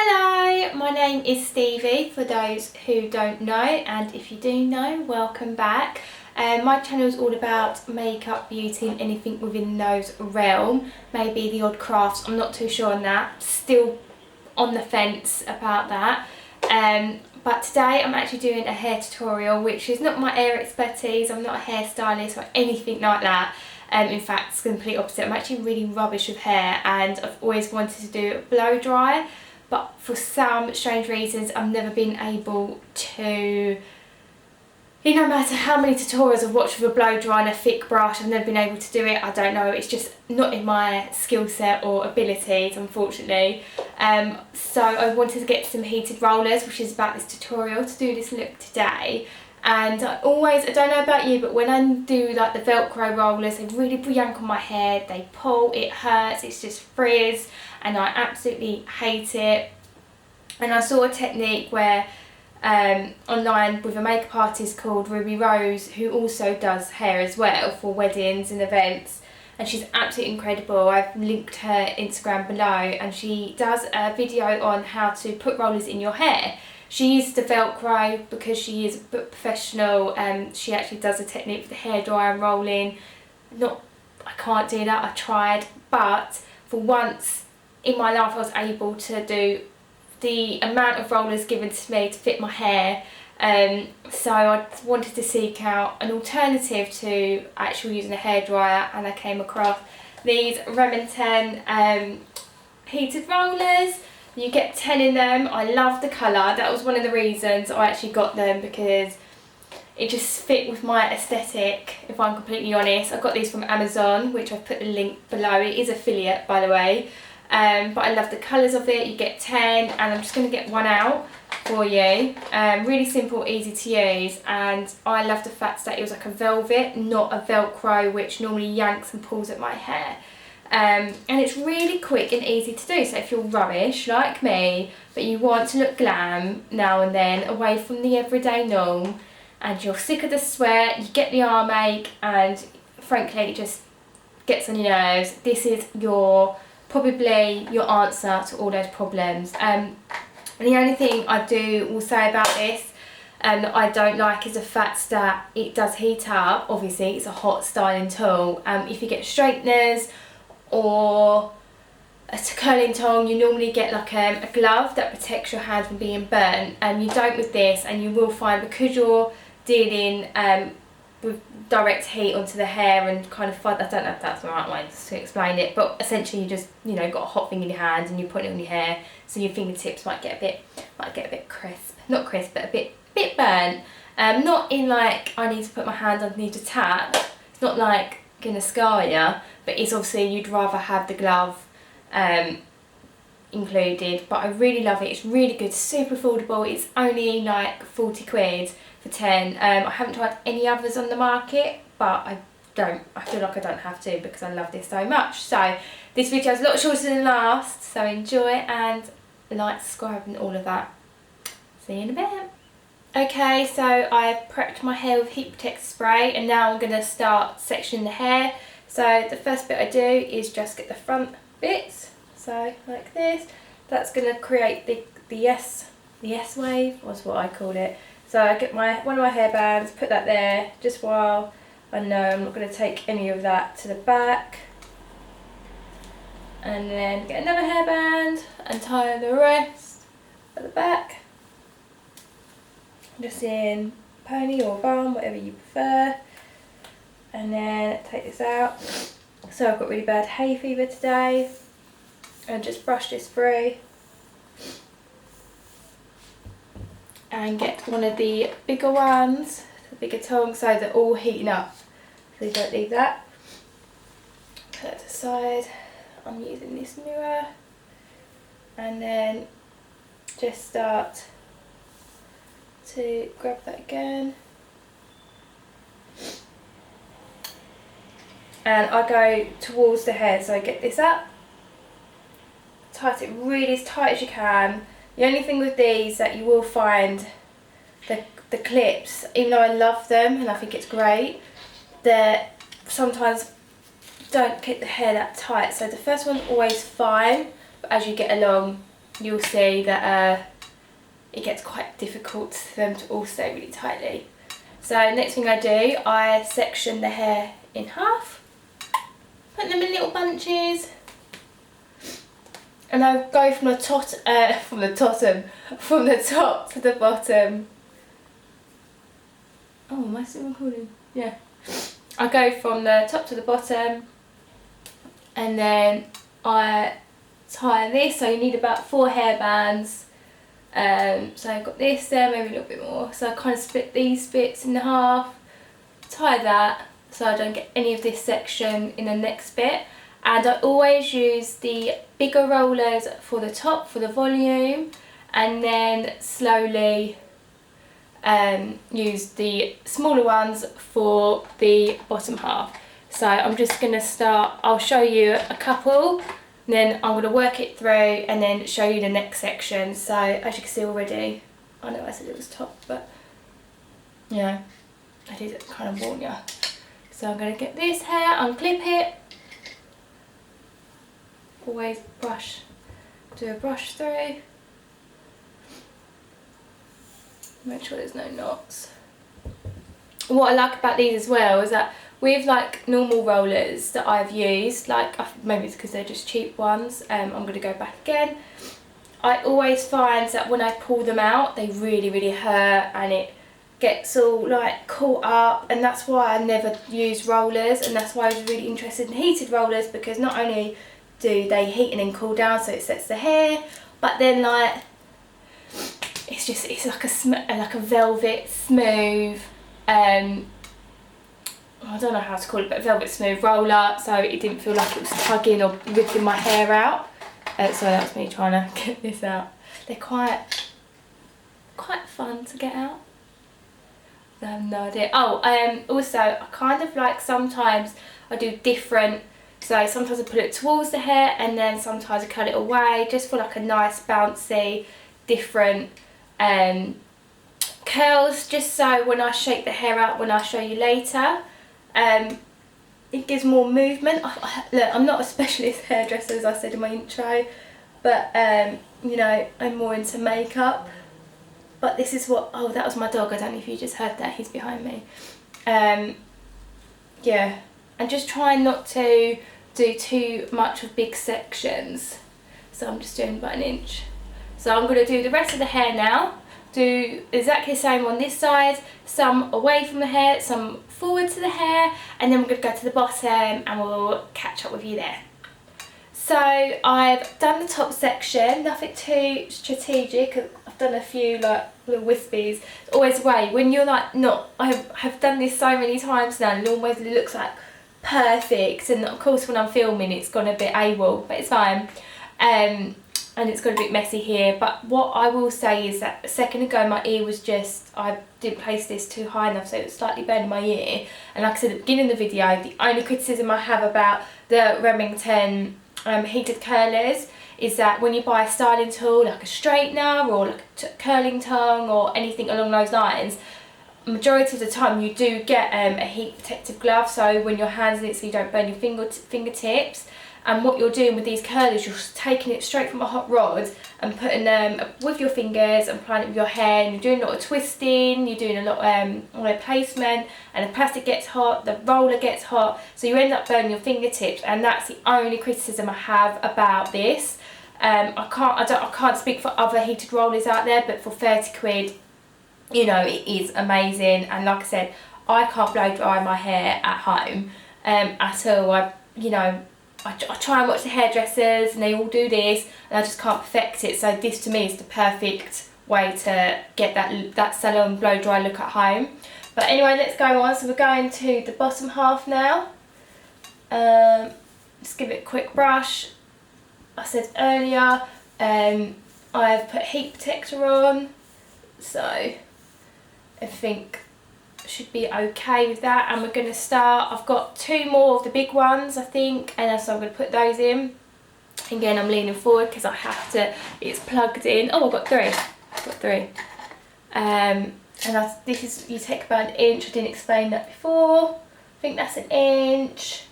Hello, my name is Stevie for those who don't know, and if you do know, welcome back. My channel is all about makeup, beauty and anything within those realm. Maybe the odd crafts, I'm not too sure on that, still on the fence about that. But today I'm actually doing a hair tutorial, which is not my area of expertise. I'm not a hairstylist or anything like that. In fact, it's the complete opposite. I'm actually really rubbish with hair, and I've always wanted to do a blow dry, but for some strange reasons I've never been able to, no matter how many tutorials I've watched with a blow dry and a thick brush, I've never been able to do it. I don't know, it's just not in my skill set or abilities, unfortunately. So I wanted to get some heated rollers, which is about this tutorial, to do this look today. And I don't know about you, but when I do like the Velcro rollers, they really yank on my hair, they pull, it hurts, it's just frizz, and I absolutely hate it. And I saw a technique where online with a makeup artist called Ruby Rose, who also does hair as well for weddings and events, and she's absolutely incredible. I've linked her Instagram below, and she does a video on how to put rollers in your hair. She uses the Velcro because she is a professional. She actually does a technique for the hairdryer and rolling. I can't do that, I tried, but for once in my life I was able to do the amount of rollers given to me to fit my hair. So I wanted to seek out an alternative to actually using a hairdryer, and I came across these Remington heated rollers. You get 10 in them. I love the colour. That was one of the reasons I actually got them, because it just fit with my aesthetic, if I'm completely honest. I got these from Amazon, which I've put the link below. It is affiliate, by the way. But I love the colours of it. You get 10, and I'm just going to get one out for you. Really simple, easy to use, and I love the fact that it was like a velvet, not a Velcro, which normally yanks and pulls at my hair. And it's really quick and easy to do, so if you're rubbish like me but you want to look glam now and then away from the everyday norm, and you're sick of the sweat, you get the arm ache, and frankly it just gets on your nerves, this is probably your answer to all those problems. And the only thing I will say about this that I don't like is the fact that it does heat up. Obviously it's a hot styling tool. If you get straighteners or a curling tong, you normally get like a glove that protects your hand from being burnt, and you don't with this. And you will find, because you're dealing with direct heat onto the hair and kind of I don't know if that's the right way to explain it, but essentially you just got a hot thing in your hand and you put it on your hair, so your fingertips might get a bit crisp, not crisp, but a bit burnt. Not in like I need to put my hand underneath a tap. It's not like gonna scar you, but it's obviously you'd rather have the glove included. But I really love it. It's really good, super affordable. It's only like 40 quid for 10. I haven't tried any others on the market, but I feel like I don't have to, because I love this so much. So this video is a lot shorter than last, so enjoy, and like, subscribe and all of that. See you in a bit. Okay, so I've prepped my hair with heat protector spray, and now I'm going to start sectioning the hair. So the first bit I do is just get the front bits, so like this. That's going to create the S wave, was what I called it. So I get one of my hair bands, put that there, just while I know I'm not going to take any of that to the back. And then get another hairband and tie the rest at the back. Just in pony or bun, whatever you prefer. And then take this out. So I've got really bad hay fever today, and just brush this through. And get one of the bigger ones, the bigger tongs, so they're all heating up. So you don't leave that. Put that to the side. I'm using this mirror. And then just start to grab that again. And I go towards the head, so I get this up. Tight it really as tight as you can. The only thing with these that you will find, the clips, even though I love them and I think it's great, they sometimes don't keep the hair that tight. So the first one's always fine, but as you get along you'll see that it gets quite difficult for them to all stay really tightly. So next thing I do, I section the hair in half, put them in little bunches, and I go from the top to the bottom. Oh, am I still recording? Yeah. I go from the top to the bottom, and then I tie this. So you need about 4 hairbands. So I've got this there, maybe a little bit more. So I kind of split these bits in half, tie that so I don't get any of this section in the next bit. And I always use the bigger rollers for the top, for the volume, and then slowly use the smaller ones for the bottom half. So I'm just going to start, I'll show you a couple, then I'm going to work it through and then show you the next section. So as you can see already, I know I said it was top, but yeah, I did kind of warn you. So I'm going to get this hair, unclip it, always brush, do a brush through, make sure there's no knots. What I like about these as well is that with like normal rollers that I've used, like maybe it's because they're just cheap ones, I'm going to go back again, I always find that when I pull them out they really hurt and it gets all like caught up, and that's why I never use rollers, and that's why I was really interested in heated rollers, because not only do they heat and then cool down so it sets the hair, but then like it's like a velvet smooth, I don't know how to call it, but velvet smooth roller, so it didn't feel like it was tugging or ripping my hair out. So that's me trying to get this out. They're quite fun to get out. I have no idea. Oh, also I kind of like, sometimes I do different, so sometimes I put it towards the hair and then sometimes I cut it away, just for like a nice bouncy different curls, just so when I shake the hair out, when I show you later, it gives more movement. Look, I'm not a specialist hairdresser, as I said in my intro, but you know, I'm more into makeup. But this is what, oh, that was my dog, I don't know if you just heard that, he's behind me. Yeah, and just trying not to do too much of big sections. So I'm just doing about 1 inch. So I'm going to do the rest of the hair now. Do exactly the same on this side, some away from the hair, some forward to the hair, and then we're going to go to the bottom and we'll catch up with you there. So I've done the top section, nothing too strategic. I've done a few like little wispies. It's always a way when you're like not, I have done this so many times now and it always looks like perfect, and of course when I'm filming it's gone a bit AWOL, but it's fine. And it's got a bit messy here, but what I will say is that a second ago my ear was just, I didn't place this too high enough, so it was slightly burning my ear. And like I said at the beginning of the video, the only criticism I have about the Remington heated curlers is that when you buy a styling tool like a straightener or like a curling tongue or anything along those lines, majority of the time you do get a heat protective glove, so when your hands in it so you don't burn your fingertips. And what you're doing with these curlers, you're taking it straight from a hot rod and putting them with your fingers and applying it with your hair, and you're doing a lot of twisting, you're doing a lot of placement, and the plastic gets hot, the roller gets hot, so you end up burning your fingertips, and that's the only criticism I have about this. I can't speak for other heated rollers out there, but for 30 quid, you know, it is amazing. And like I said, I can't blow dry my hair at home at all. I try and watch the hairdressers and they all do this and I just can't perfect it, so this to me is the perfect way to get that salon blow dry look at home. But anyway, let's go on. So we're going to the bottom half now. Just give it a quick brush. I said earlier I've put heat protector on, so I think should be okay with that, and we're going to start. I've got 2 more of the big ones I think, and so I'm going to put those in. Again, I'm leaning forward because I have to, it's plugged in. Oh, I've got 3. And this is, you take about 1 inch. I didn't explain that before. I think that's 1 inch.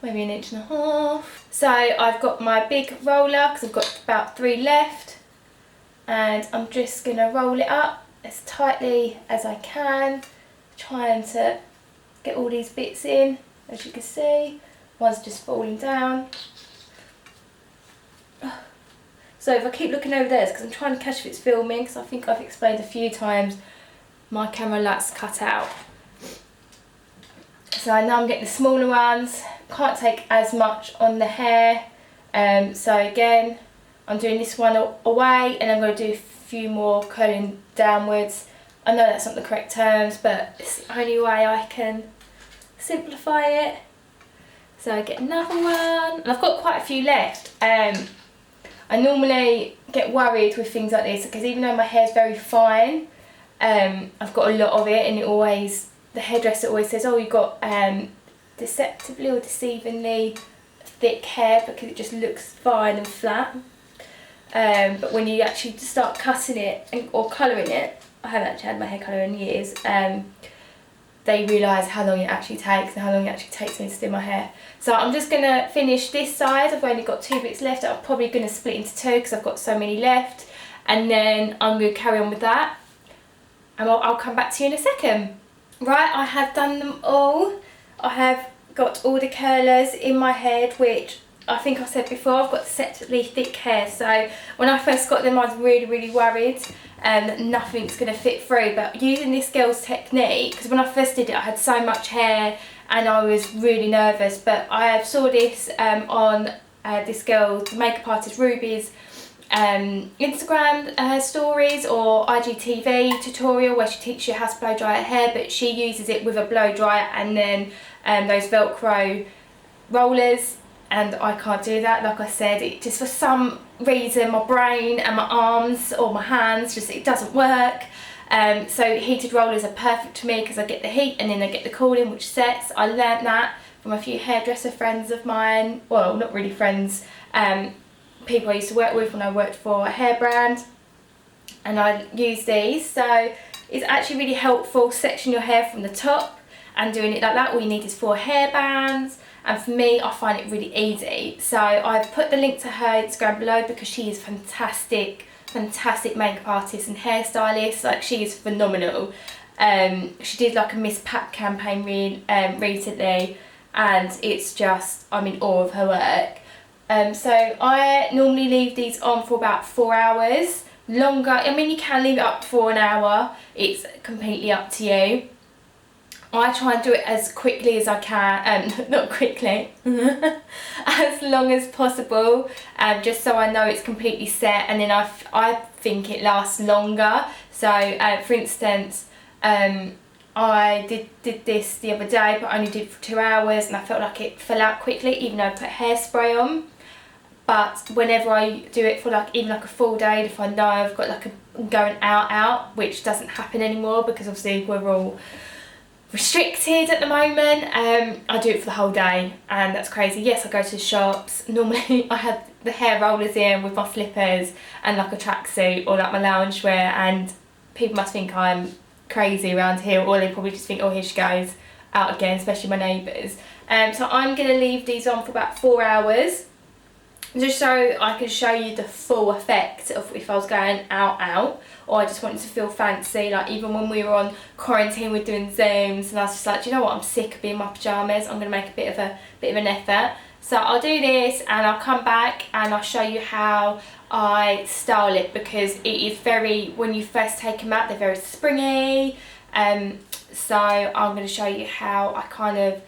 maybe 1.5 inches. So I've got my big roller, because I've got about 3 left, and I'm just going to roll it up as tightly as I can, trying to get all these bits in. As you can see, one's just falling down. So if I keep looking over there, it's because I'm trying to catch if it's filming, because I think I've explained a few times my camera light's cut out. So now I'm getting the smaller ones, can't take as much on the hair. So again, I'm doing this one away, and I'm going to do a few more curling downwards. I know that's not the correct terms, but it's the only way I can simplify it. So I get another one, and I've got quite a few left. I normally get worried with things like this, because even though my hair's very fine, I've got a lot of it, and it always, the hairdresser always says, oh, you've got deceptively or deceivingly thick hair, because it just looks fine and flat. But when you actually start cutting it or colouring it, I haven't actually had my hair colour in years, they realise how long it actually takes, and how long it actually takes me to do my hair. So I'm just going to finish this side. I've only got 2 bits left. I'm probably going to split into 2 because I've got so many left, and then I'm going to carry on with that, and I'll come back to you in a second. Right, I have done them all. I have got all the curlers in my head, which I think I said before, I've got deceptively thick hair, so when I first got them I was really worried that nothing's going to fit through. But using this girl's technique, because when I first did it I had so much hair and I was really nervous, but I saw this on this girl, the makeup artist Ruby's Instagram stories or IGTV tutorial, where she teaches you how to blow dry her hair, but she uses it with a blow dryer and then those Velcro rollers, and I can't do that. Like I said, it just, for some reason, my brain and my arms or my hands, just, it doesn't work. So heated rollers are perfect to me, because I get the heat and then I get the cooling, which sets. I learnt that from a few hairdresser friends of mine, well, not really friends, people I used to work with when I worked for a hair brand, and I use these. So it's actually really helpful sectioning your hair from the top and doing it like that. All you need is 4 hair bands, and for me, I find it really easy. So I've put the link to her Instagram below, because she is fantastic makeup artist and hairstylist. Like, she is phenomenal. She did like a Miss Pat campaign recently, and it's just, I'm in awe of her work. So I normally leave these on for about 4 hours. Longer, I mean, you can leave it up for an hour, it's completely up to you. I try and do it as quickly as I can, not quickly, as long as possible, just so I know it's completely set, and then I think it lasts longer. So for instance, I did this the other day, but I only did it for 2 hours, and I felt like it fell out quickly, even though I put hairspray on. But whenever I do it for like even like a full day, if I know I've got like a going out, which doesn't happen anymore because obviously we're all restricted at the moment, I do it for the whole day, and that's crazy. Yes, I go to the shops. Normally I have the hair rollers in with my slippers and like a tracksuit or like my loungewear, and people must think I'm crazy around here, or they probably just think, oh, here she goes out again, especially my neighbours. So I'm going to leave these on for about 4 hours, just so I can show you the full effect of if I was going out, or I just wanted to feel fancy. Like, even when we were on quarantine, we're doing Zooms, and I was just like, do you know what, I'm sick of being in my pyjamas, I'm going to make a bit of an effort. So I'll do this, and I'll come back and I'll show you how I style it, because it is very, when you first take them out, they're very springy. So I'm going to show you how I kind of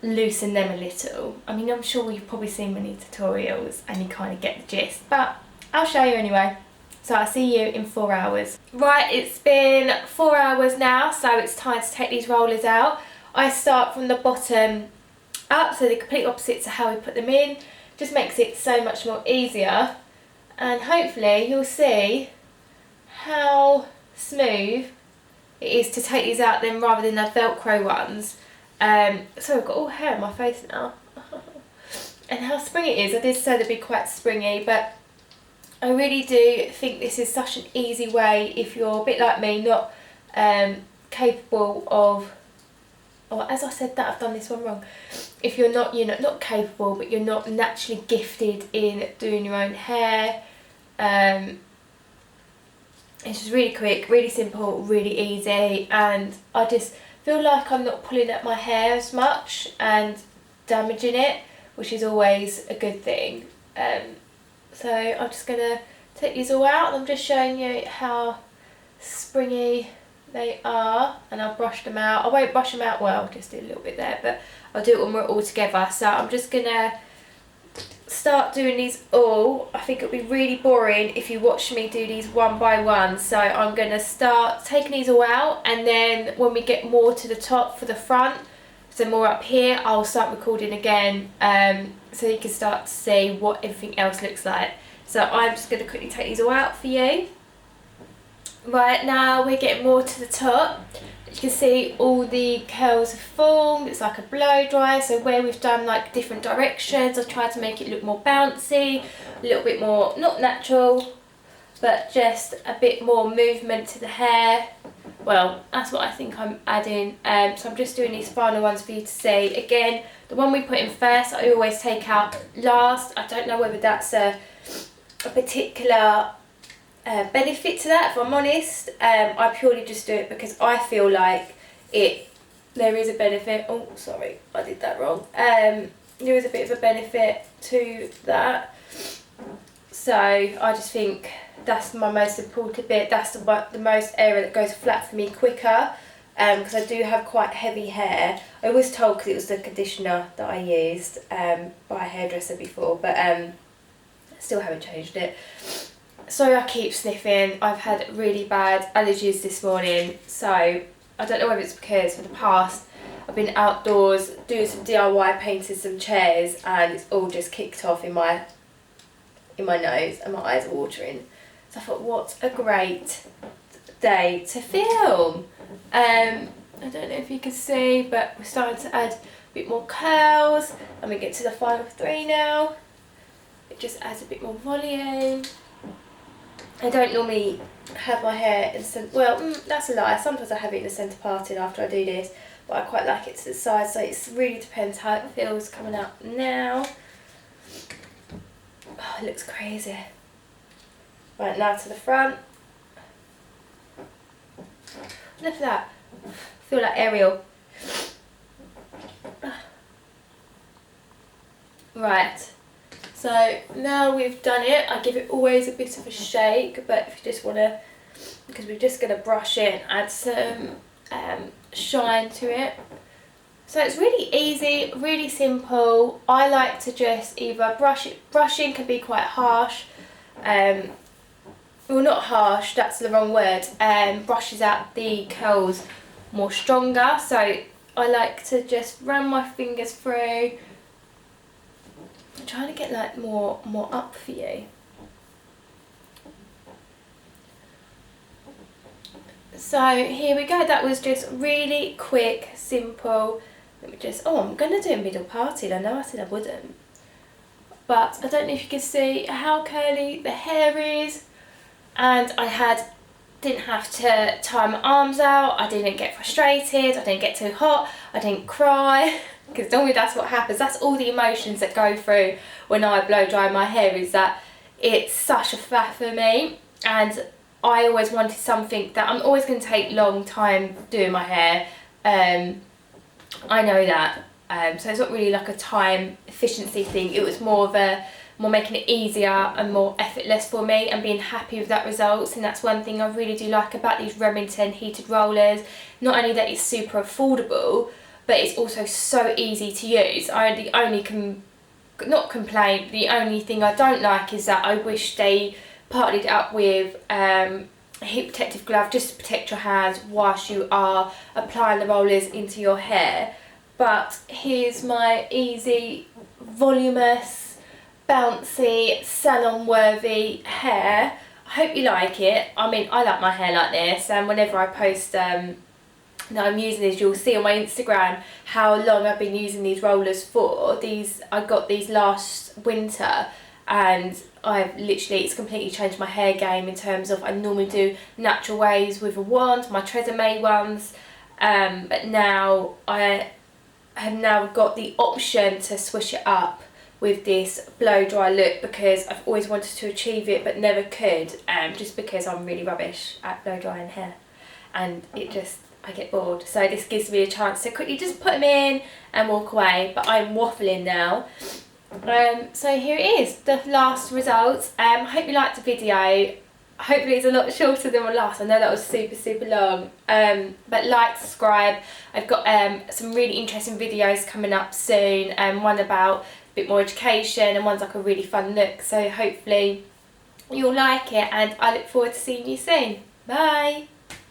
loosen them a little. I mean, I'm sure you've probably seen many tutorials and you kind of get the gist, but I'll show you anyway. So I'll see you in 4 hours. Right, it's been 4 hours now, so it's time to take these rollers out. I start from the bottom up, so the complete opposite to how we put them in. Just makes it so much more easier, and hopefully you'll see how smooth it is to take these out then, rather than the Velcro ones. So I've got all hair on my face now. And how springy it is. I did say they'd be quite springy, but I really do think this is such an easy way if you're a bit like me, not capable of or as I said that, I've done this one wrong. If you're not capable, but you're not naturally gifted in doing your own hair, it's just really quick, really simple, really easy, and I just feel like I'm not pulling at my hair as much and damaging it, which is always a good thing. So I'm just going to take these all out, and I'm just showing you how springy they are, and I'll brush them out. I won't brush them out well, just do a little bit there, but I'll do it when we're all together. So I'm just going to start doing these all. I think it'll be really boring if you watch me do these one by one, so I'm going to start taking these all out, and then when we get more to the top for the front, so more up here, I'll start recording again, so you can start to see what everything else looks like. So I'm just going to quickly take these all out for you. Right, now we're getting more to the top. You can see all the curls have formed. It's like a blow dry, so where we've done like different directions, I've tried to make it look more bouncy, a little bit more, not natural, but just a bit more movement to the hair. Well, that's what I think I'm adding. So I'm just doing these final ones for you to see. Again, the one we put in first, I always take out last. I don't know whether that's a particular benefit to that, if I'm honest. I purely just do it because I feel like there is a benefit. Oh, sorry, I did that wrong. There is a bit of a benefit to that, so I just think that's my most important bit. That's the most area that goes flat for me quicker, because I do have quite heavy hair. I was told because it was the conditioner that I used by a hairdresser before, but still haven't changed it. So I keep sniffing. I've had really bad allergies this morning, so I don't know whether it's because for the past I've been outdoors doing some DIY, painting some chairs, and it's all just kicked off in my nose, and my eyes are watering. So I thought, what a great day to film. I don't know if you can see, but we're starting to add a bit more curls, and we get to the final three now. It just adds a bit more volume. I don't normally have my hair in the well, that's a lie. Sometimes I have it in the centre parting after I do this, but I quite like it to the side, so it really depends how it feels coming out now. Oh, it looks crazy. Right, now to the front. Look at that. I feel like Ariel. Right. So now we've done it, I give it always a bit of a shake, but if you just want to, because we're just going to brush it and add some shine to it. So it's really easy, really simple. I like to just either brush it. Brushing can be quite harsh. Well, not harsh, that's the wrong word. Brushes out the curls more stronger. So I like to just run my fingers through. I'm trying to get like more up for you. So here we go. That was just really quick, simple. Let me just, I'm going to do a middle parting. I know I said I wouldn't, but I don't know if you can see how curly the hair is, and I didn't have to tie my arms out. I didn't get frustrated. I didn't get too hot. I didn't cry. Because normally that's what happens. That's all the emotions that go through when I blow dry my hair, is that it's such a faff for me, and I always wanted something that I'm always going to take long time doing my hair. I know that. So it's not really like a time efficiency thing. It was more making it easier and more effortless for me, and being happy with that results. And that's one thing I really do like about these Remington Heated Rollers. Not only that it's super affordable, but it's also so easy to use. The only thing I don't like is that I wish they partnered up with a heat protective glove just to protect your hands whilst you are applying the rollers into your hair. But here's my easy, voluminous, bouncy, salon-worthy hair. I hope you like it. I mean, I like my hair like this, and whenever I post that I'm using these, you'll see on my Instagram how long I've been using these rollers for. I got these last winter, and it's completely changed my hair game in terms of I normally do natural ways with a wand, my Tresemme ones, but now I have now got the option to switch it up with this blow dry look, because I've always wanted to achieve it but never could, just because I'm really rubbish at blow drying hair and I get bored. So this gives me a chance to quickly just put them in and walk away, but I'm waffling now. So here it is, the last results. I hope you liked the video. Hopefully it's a lot shorter than my last. I know that was super long. But like, subscribe. I've got some really interesting videos coming up soon. One about a bit more education and one's like a really fun look. So hopefully you'll like it, and I look forward to seeing you soon. Bye.